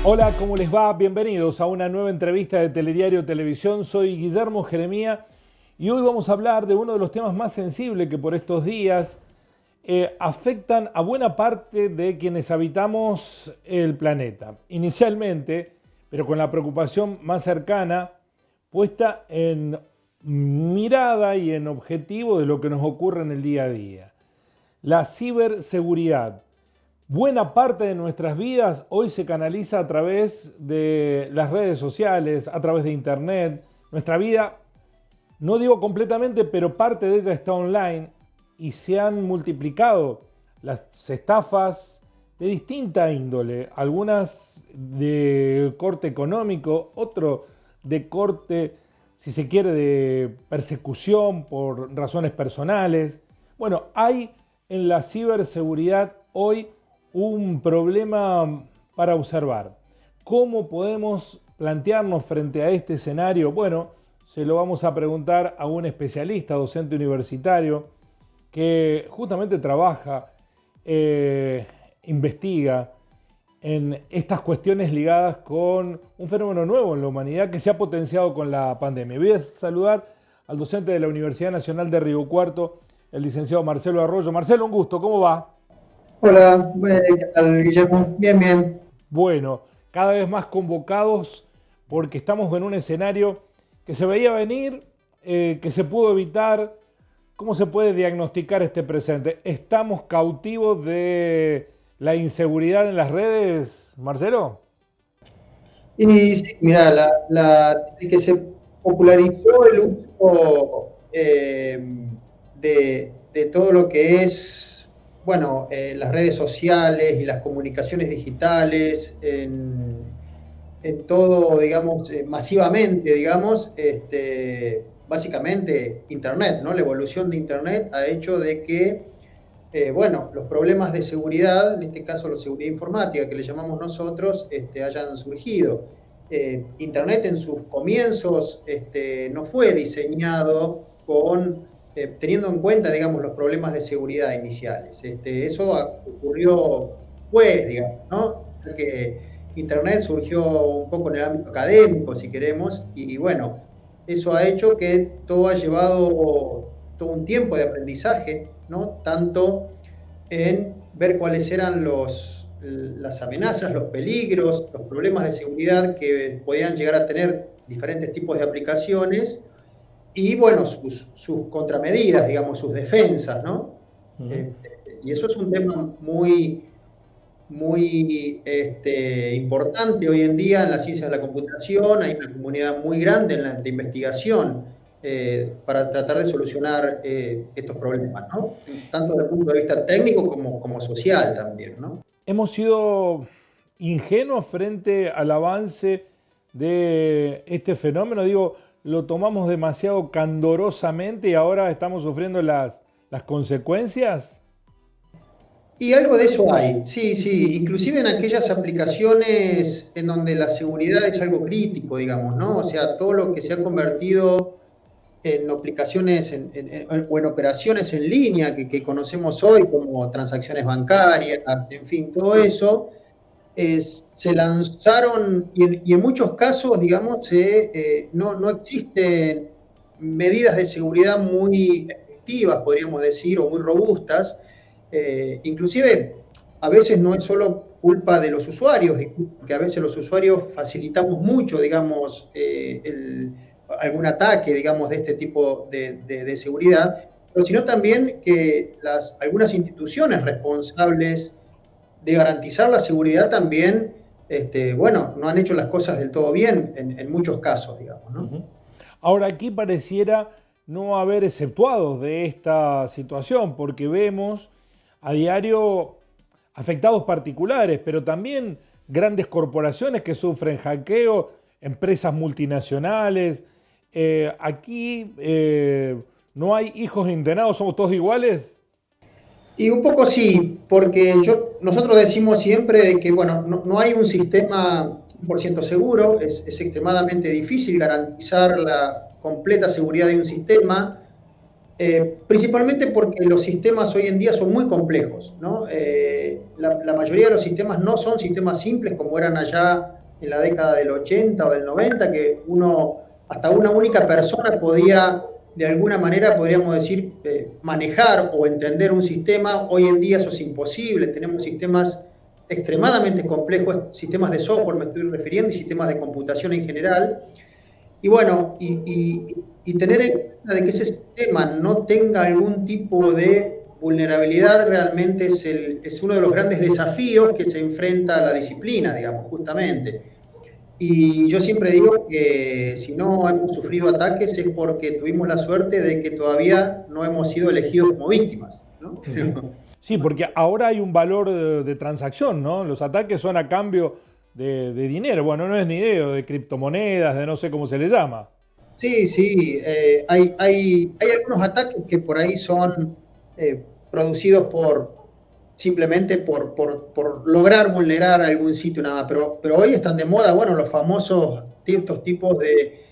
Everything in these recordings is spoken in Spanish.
Hola, ¿cómo les va? Bienvenidos a una nueva entrevista de Telediario Televisión. Soy Guillermo Jeremía y hoy vamos a hablar de uno de los temas más sensibles que por estos días afectan a buena parte de quienes habitamos el planeta. Inicialmente, pero con la preocupación más cercana, puesta en mirada y en objetivo de lo que nos ocurre en el día a día. La ciberseguridad. Buena parte de nuestras vidas hoy se canaliza a través de las redes sociales, a través de internet. Nuestra vida, no digo completamente, pero parte de ella está online y se han multiplicado las estafas de distinta índole, algunas de corte económico, otro de corte, si se quiere, de persecución por razones personales. Bueno, hay en la ciberseguridad hoy un problema para observar. ¿Cómo podemos plantearnos frente a este escenario? Bueno, se lo vamos a preguntar a un especialista, docente universitario, que justamente trabaja, investiga en estas cuestiones ligadas con un fenómeno nuevo en la humanidad que se ha potenciado con la pandemia. Voy a saludar al docente de la Universidad Nacional de Río Cuarto, el licenciado Marcelo Arroyo. Marcelo, un gusto, ¿cómo va? Hola, ¿qué tal, Guillermo? Bien, bien. Bueno, cada vez más convocados porque estamos en un escenario que se veía venir, que se pudo evitar. ¿Cómo se puede diagnosticar este presente? ¿Estamos cautivos de la inseguridad en las redes, Marcelo? Y sí, mira, desde que se popularizó el uso de todo lo que es, bueno, las redes sociales y las comunicaciones digitales en todo, digamos, masivamente, digamos, básicamente Internet, ¿no? La evolución de Internet ha hecho de que bueno, los problemas de seguridad, en este caso la seguridad informática que le llamamos nosotros, hayan surgido. Internet en sus comienzos no fue diseñado teniendo en cuenta, digamos, los problemas de seguridad iniciales. Eso ocurrió pues, digamos, ¿no? Que Internet surgió un poco en el ámbito académico, si queremos, y bueno, eso ha hecho que todo ha llevado todo un tiempo de aprendizaje, ¿no? Tanto en ver cuáles eran las amenazas, los peligros, los problemas de seguridad que podían llegar a tener diferentes tipos de aplicaciones y, bueno, sus contramedidas, digamos, sus defensas, ¿no? Ujú. Y eso es un tema muy importante hoy en día en las ciencias de la computación. Hay una comunidad muy grande de investigación para tratar de solucionar estos problemas, ¿no? Tanto desde el punto de vista técnico como social también, ¿no? Hemos sido ingenuos frente al avance de este fenómeno. Digo, lo tomamos demasiado candorosamente y ahora estamos sufriendo las consecuencias. Y algo de eso hay, sí, sí, inclusive en aquellas aplicaciones en donde la seguridad es algo crítico, digamos, ¿no? O sea, todo lo que se ha convertido en aplicaciones o en operaciones en línea que conocemos hoy como transacciones bancarias, en fin, todo eso, se lanzaron y en muchos casos, digamos, no existen medidas de seguridad muy efectivas, podríamos decir, o muy robustas. Inclusive, a veces no es solo culpa de los usuarios, porque a veces los usuarios facilitamos mucho, digamos, algún ataque, digamos, de este tipo de seguridad, pero sino también que algunas instituciones responsables de garantizar la seguridad también, bueno, no han hecho las cosas del todo bien en muchos casos, digamos, ¿no? Ujú. Ahora, aquí pareciera no haber exceptuados de esta situación, porque vemos a diario afectados particulares, pero también grandes corporaciones que sufren hackeo, empresas multinacionales. Aquí no hay hijos intenados, somos todos iguales. Y un poco sí, porque nosotros decimos siempre de que, bueno, no hay un sistema 100% seguro, es extremadamente difícil garantizar la completa seguridad de un sistema, principalmente porque los sistemas hoy en día son muy complejos, ¿no? La mayoría de los sistemas no son sistemas simples como eran allá en la década del 80 o del 90, que hasta una única persona podía, de alguna manera, podríamos decir, manejar o entender un sistema. Hoy en día eso es imposible, tenemos sistemas extremadamente complejos, sistemas de software me estoy refiriendo, y sistemas de computación en general. Y bueno, y tener en cuenta de que ese sistema no tenga algún tipo de vulnerabilidad realmente es uno de los grandes desafíos que se enfrenta a la disciplina, digamos, justamente. Y yo siempre digo que si no hemos sufrido ataques es porque tuvimos la suerte de que todavía no hemos sido elegidos como víctimas, ¿no? Sí, porque ahora hay un valor de transacción, ¿no? Los ataques son a cambio de dinero. Bueno, no es ni de criptomonedas, de no sé cómo se le llama. Sí, sí, hay algunos ataques que por ahí son producidos simplemente por lograr vulnerar algún sitio nada más, pero hoy están de moda, bueno, los famosos estos tipos de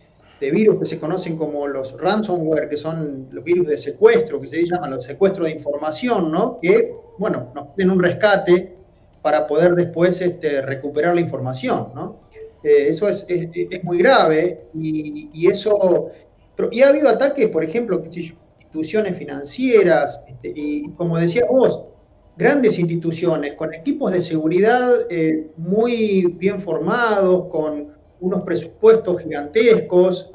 virus que se conocen como los ransomware, que son los virus de secuestro, que se llaman los secuestros de información, ¿no? Que, bueno, nos piden un rescate para poder después recuperar la información, ¿no? Eso es muy grave y ha habido ataques, por ejemplo, instituciones financieras, y como decías vos, grandes instituciones con equipos de seguridad muy bien formados, con unos presupuestos gigantescos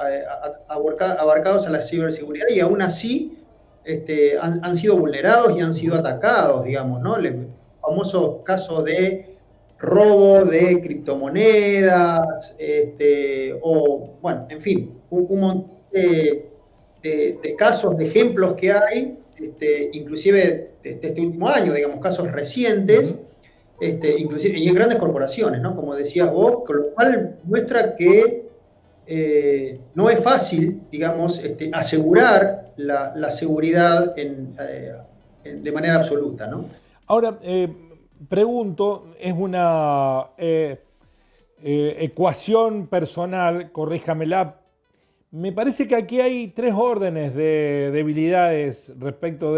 abarcados a la ciberseguridad, y aún así han sido vulnerados y han sido atacados, digamos, ¿no? El famoso caso de robo de criptomonedas, o, bueno, en fin, un montón de casos, de ejemplos que hay, inclusive de este último año, digamos, casos recientes, inclusive y en grandes corporaciones, ¿no? Como decías vos, con lo cual muestra que no es fácil, digamos, asegurar la seguridad de manera absoluta, ¿no? Ahora, pregunto, es una ecuación personal, corríjamela. Me parece que aquí hay tres órdenes de debilidades respecto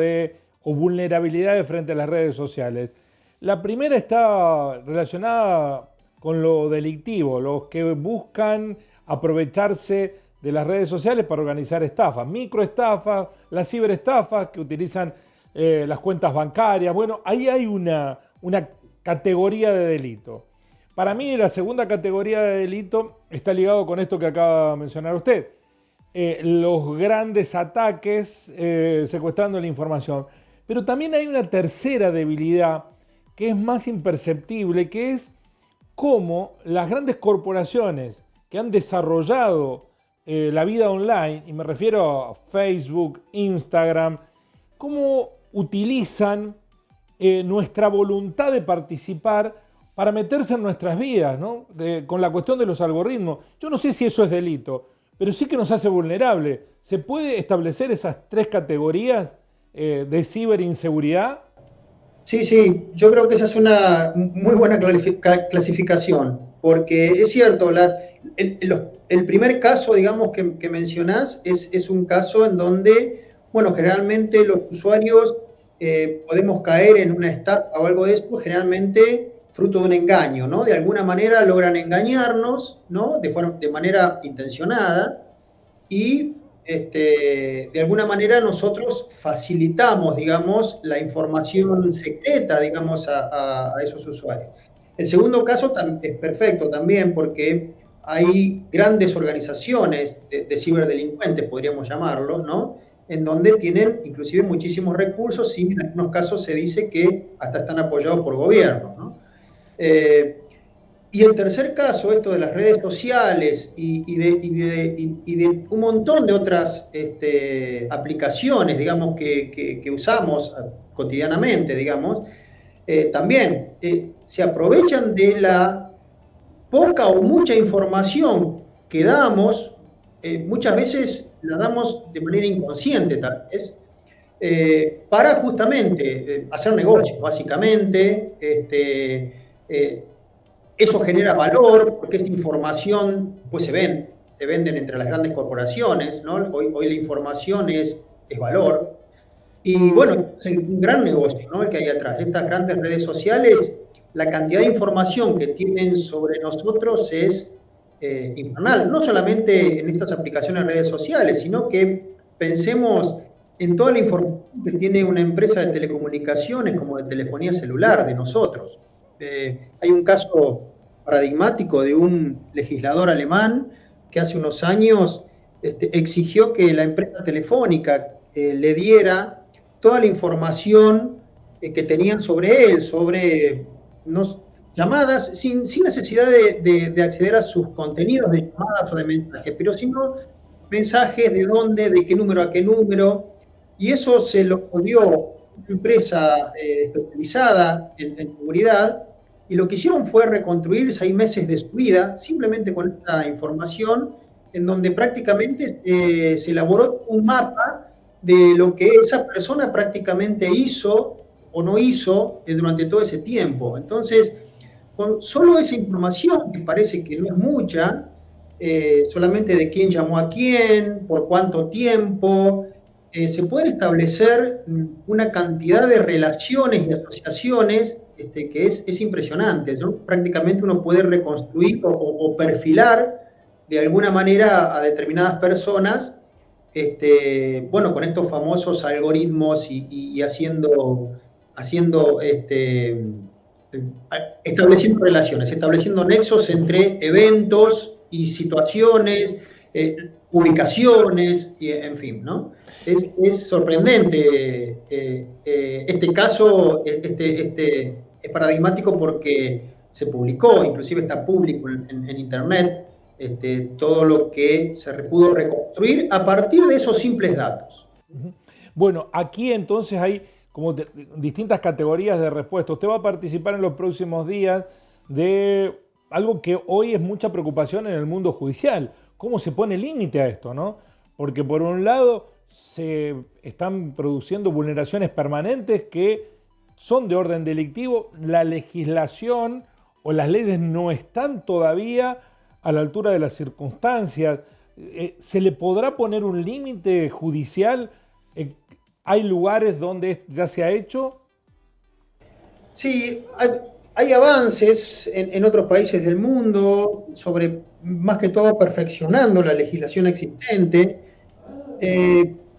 o vulnerabilidades frente a las redes sociales. La primera está relacionada con lo delictivo, los que buscan aprovecharse de las redes sociales para organizar estafas, microestafas, las ciberestafas que utilizan las cuentas bancarias. Bueno, ahí hay una categoría de delito. Para mí la segunda categoría de delito está ligado con esto que acaba de mencionar usted. Los grandes ataques secuestrando la información. Pero también hay una tercera debilidad que es más imperceptible, que es cómo las grandes corporaciones que han desarrollado la vida online, y me refiero a Facebook, Instagram, cómo utilizan nuestra voluntad de participar para meterse en nuestras vidas, ¿no? Con la cuestión de los algoritmos. Yo no sé si eso es delito, pero sí que nos hace vulnerable. ¿Se puede establecer esas tres categorías de ciberinseguridad? Sí, sí, yo creo que esa es una muy buena clasificación, porque es cierto, el primer caso, digamos, que mencionás es un caso en donde, bueno, generalmente los usuarios podemos caer en una estafa o algo de eso, generalmente fruto de un engaño, ¿no? De alguna manera logran engañarnos, ¿no? De manera intencionada, y de alguna manera nosotros facilitamos, digamos, la información secreta, digamos, a esos usuarios. El segundo caso es perfecto también porque hay grandes organizaciones de ciberdelincuentes, podríamos llamarlo, ¿no? En donde tienen inclusive muchísimos recursos, y en algunos casos se dice que hasta están apoyados por gobiernos, ¿no? Y el tercer caso, esto de las redes sociales y de un montón de otras aplicaciones, digamos, que usamos cotidianamente, digamos, también se aprovechan de la poca o mucha información que damos, muchas veces la damos de manera inconsciente, tal vez, para justamente hacer negocios, básicamente. Eso genera valor porque esa información pues se venden entre las grandes corporaciones, ¿no? Hoy la información es valor. Y bueno, es un gran negocio, ¿no? El que hay atrás. Estas grandes redes sociales la cantidad de información que tienen sobre nosotros es infernal. No solamente en estas aplicaciones de redes sociales, sino que pensemos en toda la información que tiene una empresa de telecomunicaciones como de telefonía celular de nosotros. Hay un caso paradigmático de un legislador alemán que hace unos años exigió que la empresa telefónica le diera toda la información que tenían sobre él, sobre llamadas, sin necesidad de acceder a sus contenidos de llamadas o de mensajes, pero sino mensajes de dónde, de qué número a qué número, y eso se lo dio una empresa especializada en seguridad, y lo que hicieron fue reconstruir 6 meses de su vida, simplemente con esta información, en donde prácticamente se elaboró un mapa de lo que esa persona prácticamente hizo o no hizo durante todo ese tiempo. Entonces, con solo esa información, que parece que no es mucha, solamente de quién llamó a quién, por cuánto tiempo, se pueden establecer una cantidad de relaciones y asociaciones que es impresionante, ¿no? Prácticamente uno puede reconstruir o perfilar de alguna manera a determinadas personas, bueno, con estos famosos algoritmos y estableciendo relaciones, estableciendo nexos entre eventos y situaciones, ubicaciones, y, en fin, ¿no? Es sorprendente este caso, es paradigmático porque se publicó, inclusive está público en Internet, todo lo que se pudo reconstruir a partir de esos simples datos. Bueno, aquí entonces hay como distintas categorías de respuesta. Usted va a participar en los próximos días de algo que hoy es mucha preocupación en el mundo judicial. ¿Cómo se pone límite a esto, no? Porque por un lado se están produciendo vulneraciones permanentes que son de orden delictivo. La legislación o las leyes no están todavía a la altura de las circunstancias. ¿Se le podrá poner un límite judicial? ¿Hay lugares donde ya se ha hecho? Sí, hay avances en otros países del mundo sobre, más que todo, perfeccionando la legislación existente.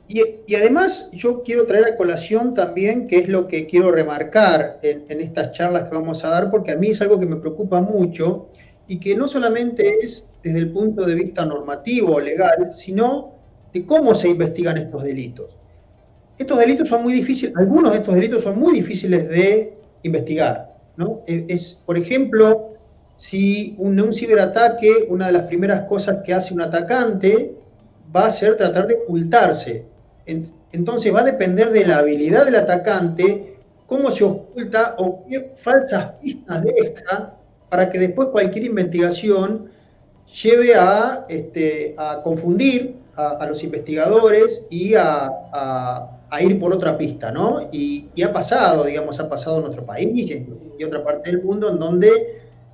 Y además yo quiero traer a colación también, que es lo que quiero remarcar en estas charlas que vamos a dar, porque a mí es algo que me preocupa mucho y que no solamente es desde el punto de vista normativo o legal, sino de cómo se investigan estos delitos. Estos delitos son muy difíciles, algunos de estos delitos son muy difíciles de investigar, ¿no? Por ejemplo, si un ciberataque, una de las primeras cosas que hace un atacante va a ser tratar de ocultarse. Entonces va a depender de la habilidad del atacante, cómo se oculta o qué falsas pistas deja para que después cualquier investigación lleve a confundir a los investigadores y a ir por otra pista, ¿no? Y ha pasado, digamos, ha pasado en nuestro país y otra parte del mundo en donde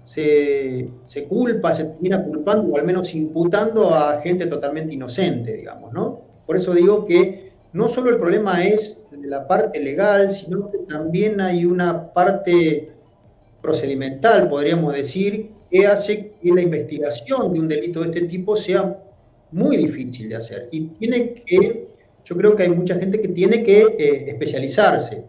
se culpa, se termina culpando o al menos imputando a gente totalmente inocente, digamos, ¿no? Por eso digo que no solo el problema es de la parte legal, sino que también hay una parte procedimental, podríamos decir, que hace que la investigación de un delito de este tipo sea muy difícil de hacer. Y yo creo que hay mucha gente que tiene que especializarse,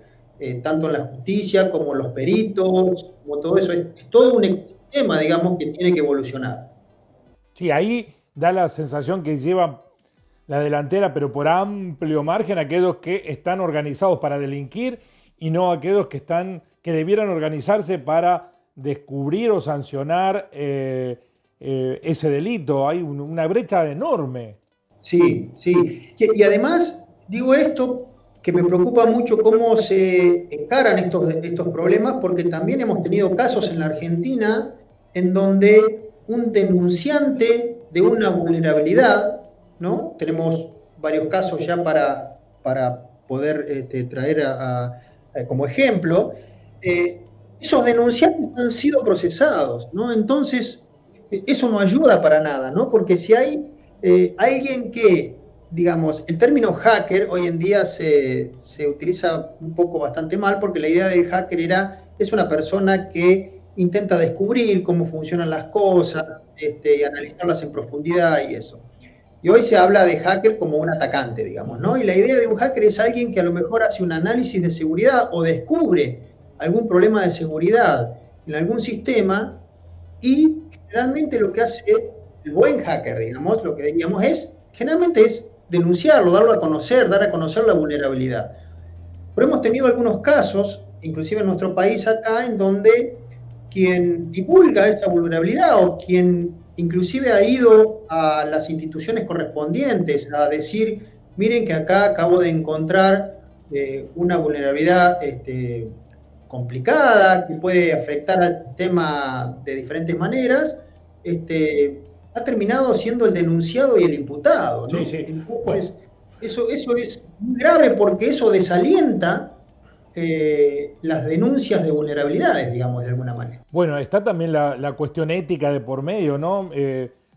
tanto en la justicia como los peritos, como todo eso. Es todo un ecosistema, digamos, que tiene que evolucionar. Sí, ahí da la sensación que lleva la delantera, pero por amplio margen, aquellos que están organizados para delinquir y no aquellos que debieran organizarse para descubrir o sancionar ese delito. Hay una brecha enorme. Sí, sí. Y además, digo esto, que me preocupa mucho cómo se encaran estos problemas, porque también hemos tenido casos en la Argentina en donde un denunciante de una vulnerabilidad, ¿no? Tenemos varios casos ya para poder traer como ejemplo. Esos denunciantes han sido procesados, ¿no? Entonces, eso no ayuda para nada, ¿no? Porque si hay alguien que, digamos, el término hacker hoy en día se utiliza un poco bastante mal, porque la idea del hacker era es una persona que intenta descubrir cómo funcionan las cosas, y analizarlas en profundidad y eso. Y hoy se habla de hacker como un atacante, digamos, ¿no? Y la idea de un hacker es alguien que a lo mejor hace un análisis de seguridad o descubre algún problema de seguridad en algún sistema, y generalmente lo que hace el buen hacker, digamos, lo que diríamos generalmente es denunciarlo, darlo a conocer, dar a conocer la vulnerabilidad. Pero hemos tenido algunos casos, inclusive en nuestro país acá, en donde quien divulga esta vulnerabilidad o quien inclusive ha ido a las instituciones correspondientes a decir, miren que acá acabo de encontrar una vulnerabilidad complicada que puede afectar al sistema de diferentes maneras, ha terminado siendo el denunciado y el imputado, ¿no? Sí, sí. Entonces, eso es muy grave porque eso desalienta las denuncias de vulnerabilidades, digamos, de alguna manera. Bueno, está también la cuestión ética de por medio, ¿no?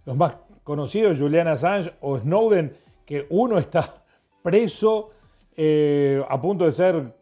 Los más conocidos, Julian Assange o Snowden, que uno está preso a punto de ser,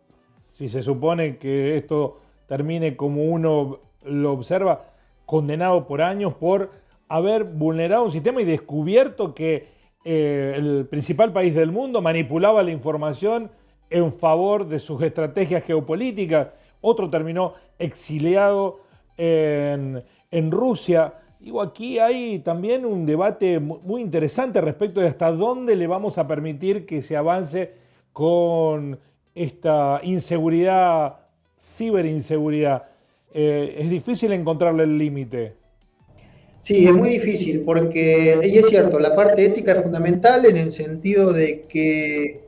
si se supone que esto termine como uno lo observa, condenado por años por haber vulnerado un sistema y descubierto que el principal país del mundo manipulaba la información en favor de sus estrategias geopolíticas. Otro terminó exiliado en Rusia. Digo, aquí hay también un debate muy interesante respecto de hasta dónde le vamos a permitir que se avance con esta inseguridad, ciberinseguridad. Es difícil encontrarle el límite. Sí, es muy difícil porque, y es cierto, la parte ética es fundamental en el sentido de que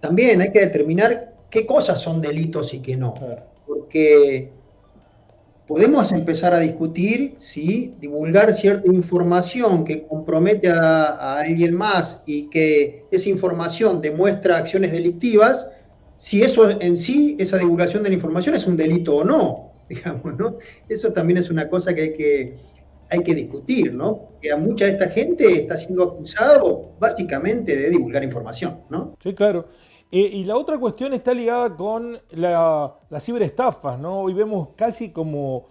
también hay que determinar qué cosas son delitos y qué no. Claro. Porque podemos empezar a discutir si divulgar cierta información que compromete a alguien más y que esa información demuestra acciones delictivas, si eso en sí, esa divulgación de la información es un delito o no, digamos, ¿no? Eso también es una cosa que hay que discutir, ¿no? Que a mucha de esta gente está siendo acusado básicamente de divulgar información, ¿no? Sí, claro. Y la otra cuestión está ligada con las ciberestafas, ¿no? Hoy vemos casi como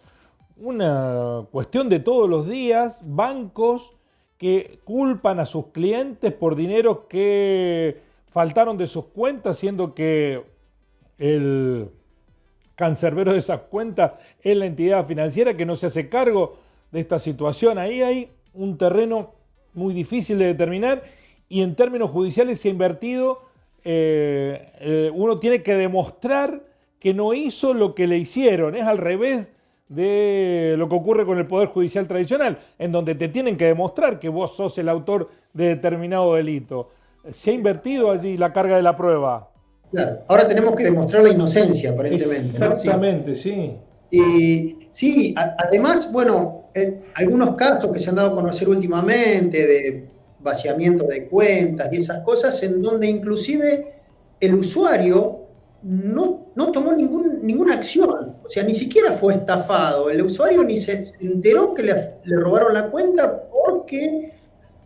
una cuestión de todos los días, bancos que culpan a sus clientes por dinero que faltaron de sus cuentas, siendo que el cancerbero de esas cuentas es la entidad financiera que no se hace cargo de esta situación. Ahí hay un terreno muy difícil de determinar y en términos judiciales se ha invertido. Uno tiene que demostrar que no hizo lo que le hicieron. Es al revés de lo que ocurre con el Poder Judicial tradicional, en donde te tienen que demostrar que vos sos el autor de determinado delito. Se ha invertido allí la carga de la prueba. Claro. Ahora tenemos que demostrar la inocencia, aparentemente. Exactamente, ¿no? Sí. Y sí, además, bueno, en algunos casos que se han dado a conocer últimamente de vaciamiento de cuentas y esas cosas, en donde inclusive el usuario no tomó ninguna acción, o sea, ni siquiera fue estafado, el usuario ni se enteró que le robaron la cuenta porque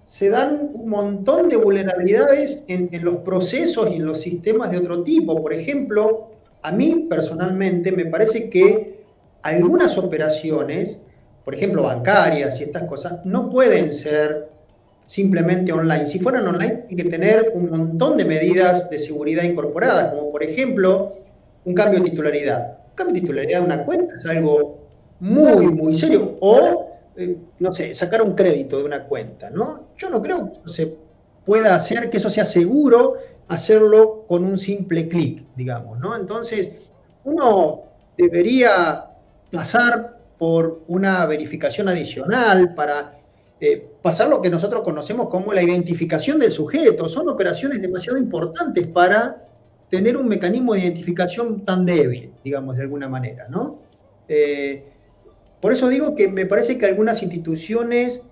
se dan un montón de vulnerabilidades en los procesos y en los sistemas de otro tipo. Por ejemplo, a mí personalmente me parece que algunas operaciones, por ejemplo bancarias y estas cosas, no pueden ser simplemente online. Si fueran online, hay que tener un montón de medidas de seguridad incorporadas, como por ejemplo un cambio de titularidad. Un cambio de titularidad de una cuenta es algo muy serio. O, no sé, sacar un crédito de una cuenta, ¿no? Yo no creo que eso se pueda hacer, que eso sea seguro hacerlo con un simple clic, digamos, ¿no? Entonces, uno debería pasar por una verificación adicional para pasar lo que nosotros conocemos como la identificación del sujeto. Son operaciones demasiado importantes para tener un mecanismo de identificación tan débil, digamos, de alguna manera, ¿no? Por eso digo que me parece que algunas instituciones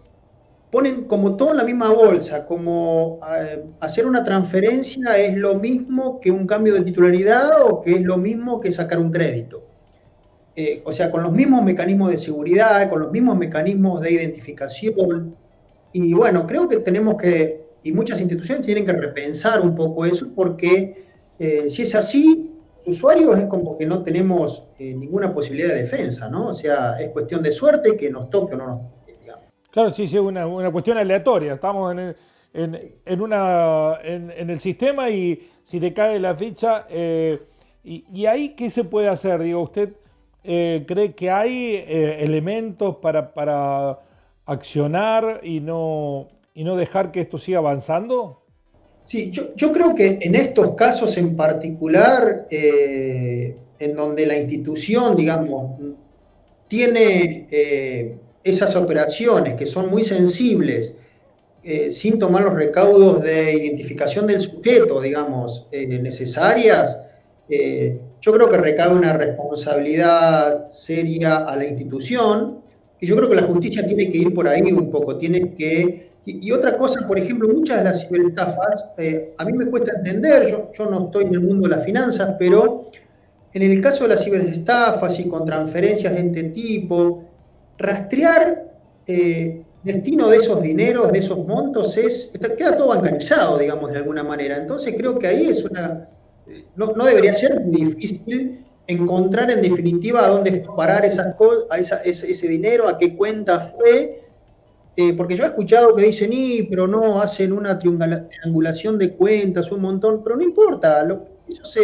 ponen como todo en la misma bolsa, como hacer una transferencia es lo mismo que un cambio de titularidad o que es lo mismo que sacar un crédito. O sea, con los mismos mecanismos de seguridad, con los mismos mecanismos de identificación. Y bueno, creo que tenemos y muchas instituciones tienen que repensar un poco eso, porque si es así, usuarios es como que no tenemos ninguna posibilidad de defensa, ¿no? O sea, es cuestión de suerte que nos toque o no nos toque, digamos. Claro, sí, sí, una cuestión aleatoria. Estamos en el sistema y si te cae la ficha, y ahí, ¿qué se puede hacer? Digo, ¿usted cree que hay elementos para accionar y no dejar que esto siga avanzando? Sí, yo creo que en estos casos en particular, en donde la institución, digamos, tiene esas operaciones que son muy sensibles, sin tomar los recaudos de identificación del sujeto, digamos, necesarias, yo creo que recae una responsabilidad seria a la institución y yo creo que la justicia tiene que ir por ahí un poco, tiene que... Y otra cosa, por ejemplo, muchas de las ciberestafas, a mí me cuesta entender, yo no estoy en el mundo de las finanzas, pero en el caso de las ciberestafas y con transferencias de este tipo, rastrear destino de esos dineros, de esos montos, queda todo bancarizado, digamos, de alguna manera. Entonces creo que ahí es no debería ser muy difícil encontrar en definitiva a dónde fue a parar esas cosas, ese dinero, a qué cuenta fue, porque yo he escuchado que dicen, pero no, hacen una triangulación de cuentas, un montón, pero no importa, eso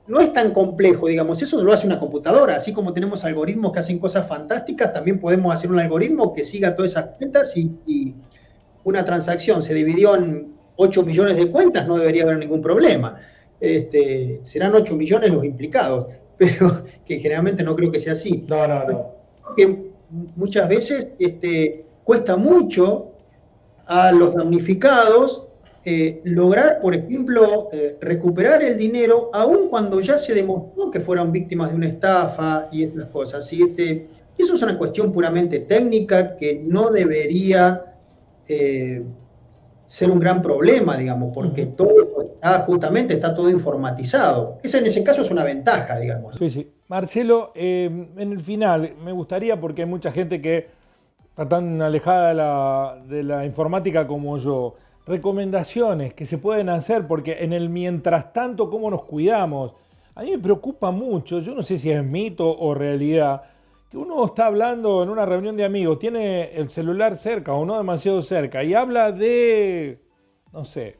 no es tan complejo, digamos, eso lo hace una computadora, así como tenemos algoritmos que hacen cosas fantásticas, también podemos hacer un algoritmo que siga todas esas cuentas y una transacción se dividió en 8 millones de cuentas, no debería haber ningún problema. Serán 8 millones los implicados, pero que generalmente no creo que sea así. No, no, no. Que muchas veces cuesta mucho a los damnificados lograr, por ejemplo, recuperar el dinero, aun cuando ya se demostró que fueron víctimas de una estafa y esas cosas. ¿Sí? Eso es una cuestión puramente técnica que no debería ser un gran problema, digamos, porque todo está todo informatizado. En ese caso es una ventaja, digamos. Sí, sí. Marcelo, en el final, me gustaría, porque hay mucha gente que está tan alejada de la informática como yo, recomendaciones que se pueden hacer, porque en el mientras tanto, ¿cómo nos cuidamos? A mí me preocupa mucho, yo no sé si es mito o realidad, que uno está hablando en una reunión de amigos, tiene el celular cerca o no demasiado cerca y habla de, no sé,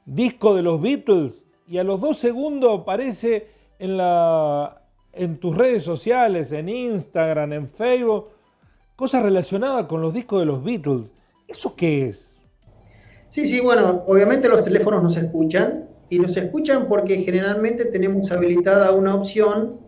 disco de los Beatles y a los 2 segundos aparece en tus redes sociales, en Instagram, en Facebook, cosas relacionadas con los discos de los Beatles. ¿Eso qué es? Sí, sí, bueno, obviamente los teléfonos nos escuchan y nos escuchan porque generalmente tenemos habilitada una opción,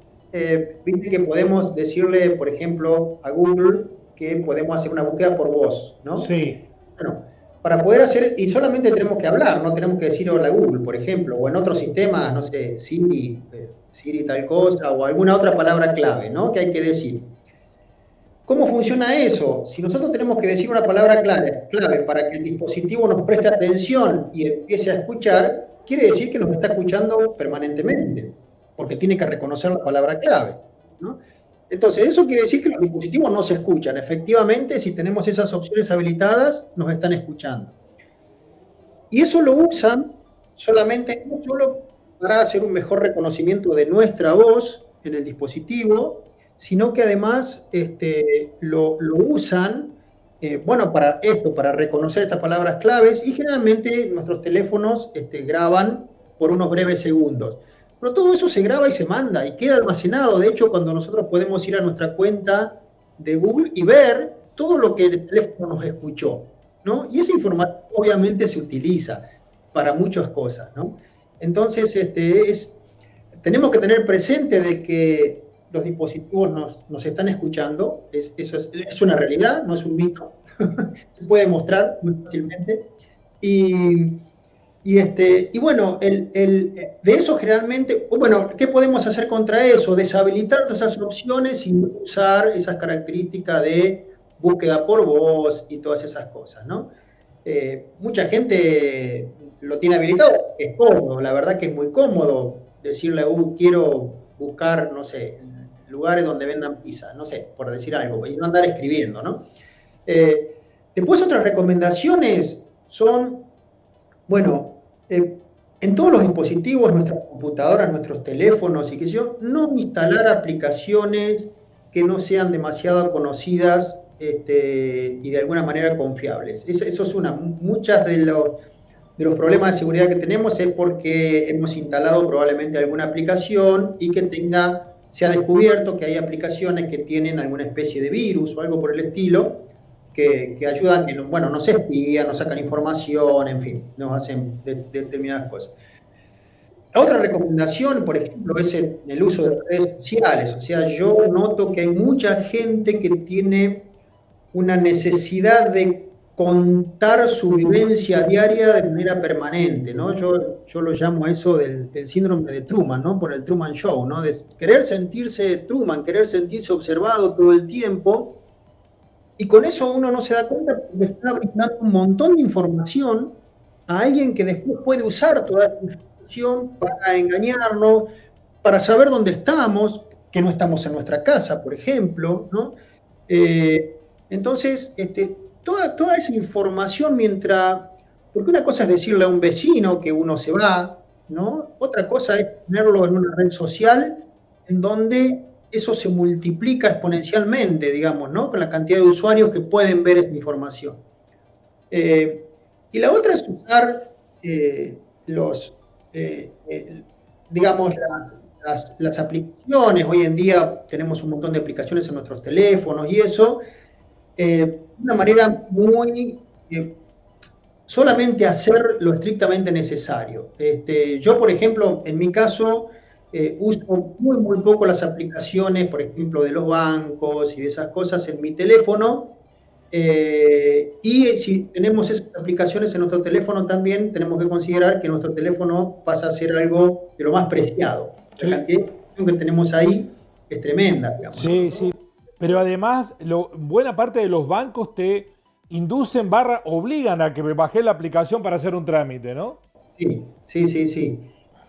viste que podemos decirle, por ejemplo, a Google que podemos hacer una búsqueda por voz, ¿no? Sí. Bueno, para poder hacer, y solamente tenemos que hablar, no tenemos que decir hola Google, por ejemplo, o en otros sistemas, no sé, Siri tal cosa, o alguna otra palabra clave, ¿no? Que hay que decir. ¿Cómo funciona eso? Si nosotros tenemos que decir una palabra clave para que el dispositivo nos preste atención y empiece a escuchar, quiere decir que nos está escuchando permanentemente, porque tiene que reconocer la palabra clave, ¿no? Entonces, eso quiere decir que los dispositivos no se escuchan. Efectivamente, si tenemos esas opciones habilitadas, nos están escuchando. Y eso lo usan solamente, no solo para hacer un mejor reconocimiento de nuestra voz en el dispositivo, sino que además lo usan, bueno, para reconocer estas palabras claves, y generalmente nuestros teléfonos graban por unos breves segundos. Pero todo eso se graba y se manda y queda almacenado. De hecho, cuando nosotros podemos ir a nuestra cuenta de Google y ver todo lo que el teléfono nos escuchó, ¿no? Y esa información obviamente se utiliza para muchas cosas, ¿no? Entonces, tenemos que tener presente de que los dispositivos nos están escuchando, eso es una realidad, no es un mito, se puede demostrar muy fácilmente. Y bueno, de eso generalmente, bueno, ¿qué podemos hacer contra eso? Deshabilitar todas esas opciones y usar esas características de búsqueda por voz y todas esas cosas, ¿no? Mucha gente lo tiene habilitado, es cómodo, la verdad que es muy cómodo decirle, quiero buscar, no sé, lugares donde vendan pizza, no sé, por decir algo, y no andar escribiendo, ¿no? Después otras recomendaciones son, bueno, en todos los dispositivos, nuestras computadoras, nuestros teléfonos y qué sé yo, no instalar aplicaciones que no sean demasiado conocidas y de alguna manera confiables. Eso es una. Muchas de los problemas de seguridad que tenemos es porque hemos instalado probablemente alguna aplicación y que se ha descubierto que hay aplicaciones que tienen alguna especie de virus o algo por el estilo que ayudan, que bueno, nos espían, nos sacan información, en fin, nos hacen determinadas cosas. La otra recomendación, por ejemplo, es el uso de redes sociales. O sea, yo noto que hay mucha gente que tiene una necesidad de contar su vivencia diaria de manera permanente, ¿no? Yo lo llamo a eso del síndrome de Truman, ¿no? Por el Truman Show, ¿no? De querer sentirse Truman, querer sentirse observado todo el tiempo. Y con eso uno no se da cuenta porque está brindando un montón de información a alguien que después puede usar toda esa información para engañarnos, para saber dónde estamos, que no estamos en nuestra casa, por ejemplo, ¿no? Entonces, toda esa información porque una cosa es decirle a un vecino que uno se va, ¿no? Otra cosa es ponerlo en una red social en donde eso se multiplica exponencialmente, digamos, ¿no? Con la cantidad de usuarios que pueden ver esa información. Y la otra es usar digamos, las aplicaciones. Hoy en día tenemos un montón de aplicaciones en nuestros teléfonos y eso, de una manera muy solamente hacer lo estrictamente necesario. Yo, por ejemplo, en mi caso, uso muy poco las aplicaciones, por ejemplo, de los bancos y de esas cosas en mi teléfono. Y si tenemos esas aplicaciones en nuestro teléfono también, tenemos que considerar que nuestro teléfono pasa a ser algo de lo más preciado. Sí. La cantidad de información que tenemos ahí es tremenda, digamos. Sí, sí. Pero además, buena parte de los bancos te inducen obligan a que bajes la aplicación para hacer un trámite, ¿no? Sí.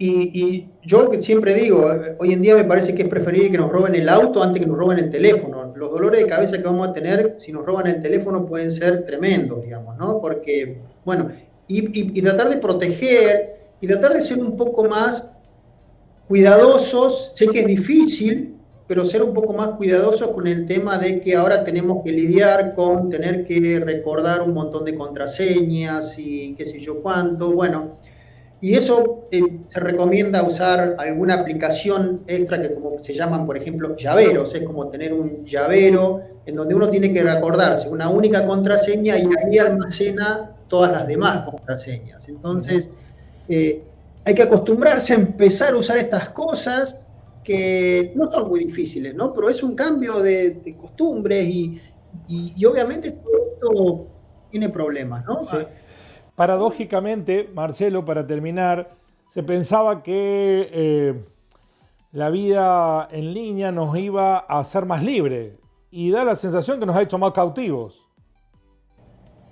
Y yo siempre digo, hoy en día me parece que es preferible que nos roben el auto antes que nos roben el teléfono. Los dolores de cabeza que vamos a tener si nos roban el teléfono pueden ser tremendos, digamos, ¿no? Porque, bueno, y tratar de proteger y tratar de ser un poco más cuidadosos. Sé que es difícil, pero ser un poco más cuidadosos con el tema de que ahora tenemos que lidiar con tener que recordar un montón de contraseñas y qué sé yo cuánto. Bueno, y eso se recomienda usar alguna aplicación extra que como se llaman, por ejemplo, llaveros. Es como tener un llavero en donde uno tiene que recordarse una única contraseña y ahí almacena todas las demás contraseñas. Entonces, hay que acostumbrarse a empezar a usar estas cosas que no son muy difíciles, ¿no? Pero es un cambio de costumbres y obviamente todo esto tiene problemas, ¿no? Sí. Paradójicamente, Marcelo, para terminar, se pensaba que la vida en línea nos iba a hacer más libres y da la sensación que nos ha hecho más cautivos.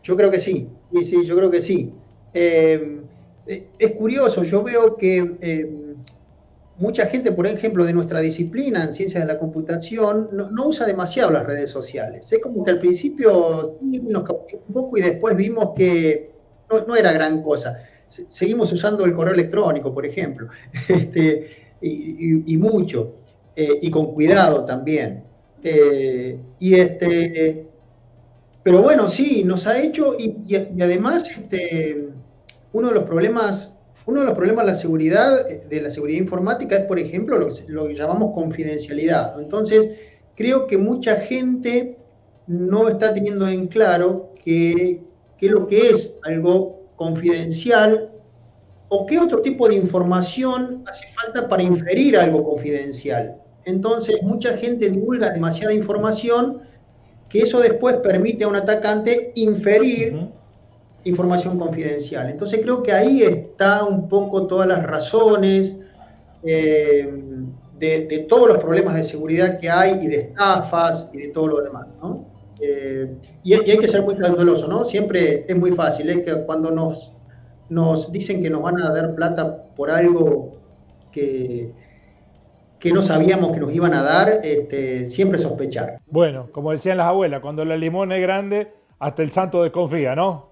Yo creo que sí, sí, yo creo que sí. Es curioso, yo veo que mucha gente, por ejemplo, de nuestra disciplina en ciencias de la computación, no usa demasiado las redes sociales. Es como que al principio sí, nos cautivó un poco y después vimos que no era gran cosa. Seguimos usando el correo electrónico, por ejemplo, y mucho, y con cuidado también. Pero bueno, sí, nos ha hecho, y además uno de los problemas de la seguridad informática es, por ejemplo, lo que llamamos confidencialidad. Entonces, creo que mucha gente no está teniendo en claro qué es lo que es algo confidencial o qué otro tipo de información hace falta para inferir algo confidencial. Entonces, mucha gente divulga demasiada información que eso después permite a un atacante inferir información confidencial. Entonces creo que ahí está un poco todas las razones de todos los problemas de seguridad que hay y de estafas y de todo lo demás, ¿no? Y hay que ser muy cauteloso, ¿no? Siempre es muy fácil, es que cuando nos dicen que nos van a dar plata por algo que no sabíamos que nos iban a dar, siempre sospechar. Bueno, como decían las abuelas, cuando la limón es grande, hasta el santo desconfía, ¿no?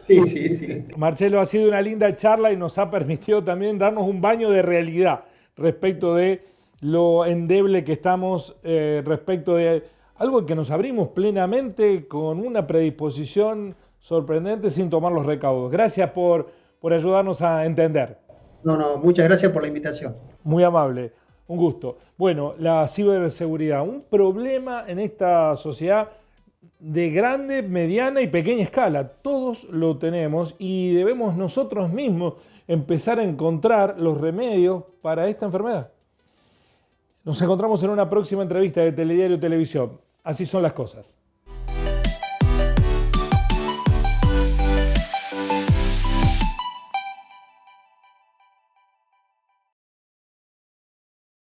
Sí, sí, sí. Marcelo, ha sido una linda charla y nos ha permitido también darnos un baño de realidad respecto de lo endeble que estamos, respecto de algo en que nos abrimos plenamente con una predisposición sorprendente sin tomar los recaudos. Gracias por ayudarnos a entender. No, no, muchas gracias por la invitación. Muy amable, un gusto. Bueno, la ciberseguridad, un problema en esta sociedad de grande, mediana y pequeña escala. Todos lo tenemos y debemos nosotros mismos empezar a encontrar los remedios para esta enfermedad. Nos encontramos en una próxima entrevista de Telediario Televisión. Así son las cosas.